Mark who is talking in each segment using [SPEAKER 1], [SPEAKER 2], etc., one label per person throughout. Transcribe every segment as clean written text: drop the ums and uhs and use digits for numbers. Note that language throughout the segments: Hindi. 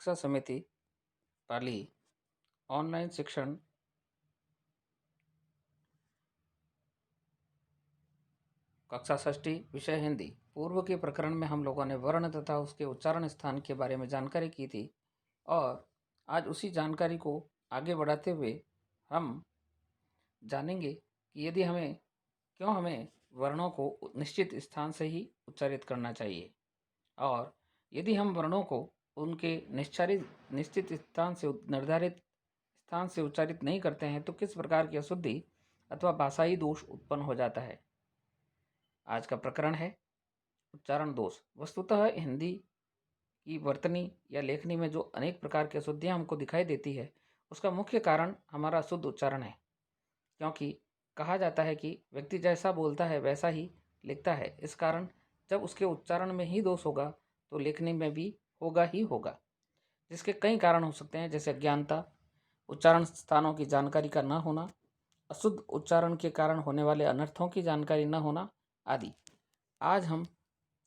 [SPEAKER 1] शिक्षा समिति पाली ऑनलाइन शिक्षण कक्षा षष्ठी विषय हिंदी। पूर्व के प्रकरण में हम लोगों ने वर्ण तथा उसके उच्चारण स्थान के बारे में जानकारी की थी और आज उसी जानकारी को आगे बढ़ाते हुए हम जानेंगे कि क्यों हमें वर्णों को निश्चित स्थान से ही उच्चारित करना चाहिए और यदि हम वर्णों को उनके निश्चित निर्धारित स्थान से उच्चारित नहीं करते हैं तो किस प्रकार की अशुद्धि अथवा भाषाई दोष उत्पन्न हो जाता है। आज का प्रकरण है उच्चारण दोष। वस्तुतः हिंदी की वर्तनी या लेखनी में जो अनेक प्रकार की अशुद्धियाँ हमको दिखाई देती है उसका मुख्य कारण हमारा अशुद्ध उच्चारण है, क्योंकि कहा जाता है कि व्यक्ति जैसा बोलता है वैसा ही लिखता है। इस कारण जब उसके उच्चारण में ही दोष होगा तो लेखनी में भी होगा ही होगा, जिसके कई कारण हो सकते हैं, जैसे अज्ञानता, उच्चारण स्थानों की जानकारी का न होना, अशुद्ध उच्चारण के कारण होने वाले अनर्थों की जानकारी न होना आदि। आज हम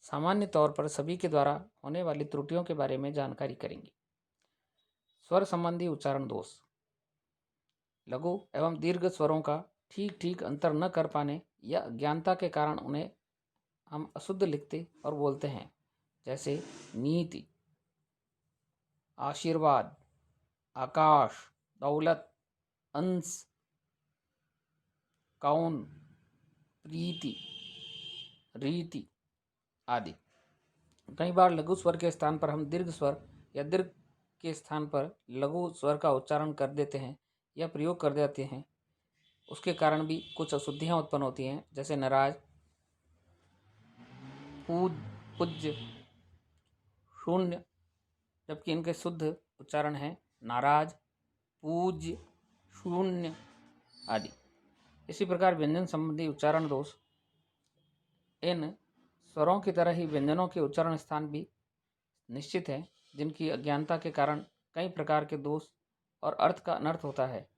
[SPEAKER 1] सामान्य तौर पर सभी के द्वारा होने वाली त्रुटियों के बारे में जानकारी करेंगे। स्वर संबंधी उच्चारण दोष। लघु एवं दीर्घ स्वरों का ठीक अंतर न कर पाने या अज्ञानता के कारण उन्हें हम अशुद्ध लिखते और बोलते हैं, जैसे नीति, आशीर्वाद, आकाश, दौलत, अंश, कौन, प्रीति, रीति आदि। कई बार लघु स्वर के स्थान पर हम दीर्घ स्वर या दीर्घ के स्थान पर लघु स्वर का उच्चारण कर देते हैं या प्रयोग कर देते हैं। उसके कारण भी कुछ अशुद्धियाँ उत्पन्न होती हैं, जैसे नाराज, पूज्य, शून्य, जबकि इनके शुद्ध उच्चारण है नाराज, पूज्य, शून्य आदि। इसी प्रकार व्यंजन संबंधी उच्चारण दोष। इन स्वरों की तरह ही व्यंजनों के उच्चारण स्थान भी निश्चित है, जिनकी अज्ञानता के कारण कई प्रकार के दोष और अर्थ का अनर्थ होता है,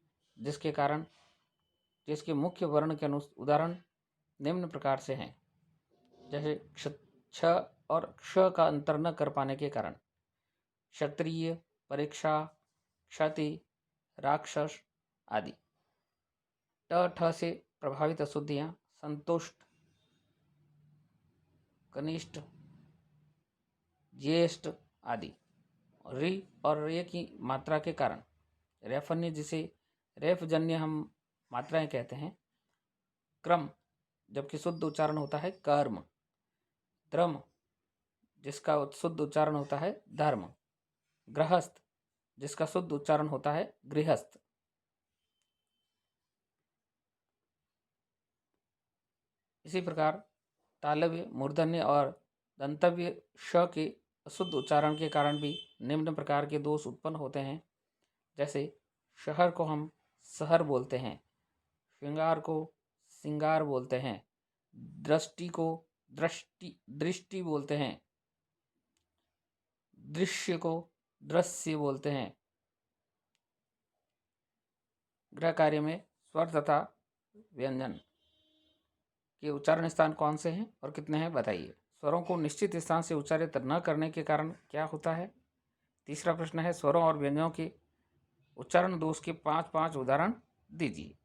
[SPEAKER 1] जिसके मुख्य वर्ण के उदाहरण निम्न प्रकार से हैं, जैसे क्ष और क्ष का अंतर न कर पाने के कारण, क्षत्रिय, परीक्षा, क्षति, राक्षस आदि। ट ठ से प्रभावित अशुद्धियाँ संतुष्ट, कनिष्ठ, ज्येष्ठ आदि। रि और रे की मात्रा के कारण रेफन्य, जिसे रेफजन्य हम मात्राएं कहते हैं, क्रम, जबकि शुद्ध उच्चारण होता है कर्म, द्रम, जिसका शुद्ध उच्चारण होता है धर्म, गृहस्थ, जिसका शुद्ध उच्चारण होता है गृहस्थ। इसी प्रकार तालव्य, मूर्धन्य और दंतव्य श के अशुद्ध उच्चारण के कारण भी निम्न प्रकार के दोष उत्पन्न होते हैं, जैसे शहर को हम शहर बोलते हैं, श्रृंगार को सिंगार बोलते हैं, दृष्टि को दृष्टि बोलते हैं, दृश्य को दृश्य बोलते हैं। गृह कार्य में स्वर तथा व्यंजन के उच्चारण स्थान कौन से हैं और कितने हैं, बताइए। स्वरों को निश्चित स्थान से उच्चारित न करने के कारण क्या होता है। तीसरा प्रश्न है, स्वरों और व्यंजनों के उच्चारण दोष के 5 उदाहरण दीजिए।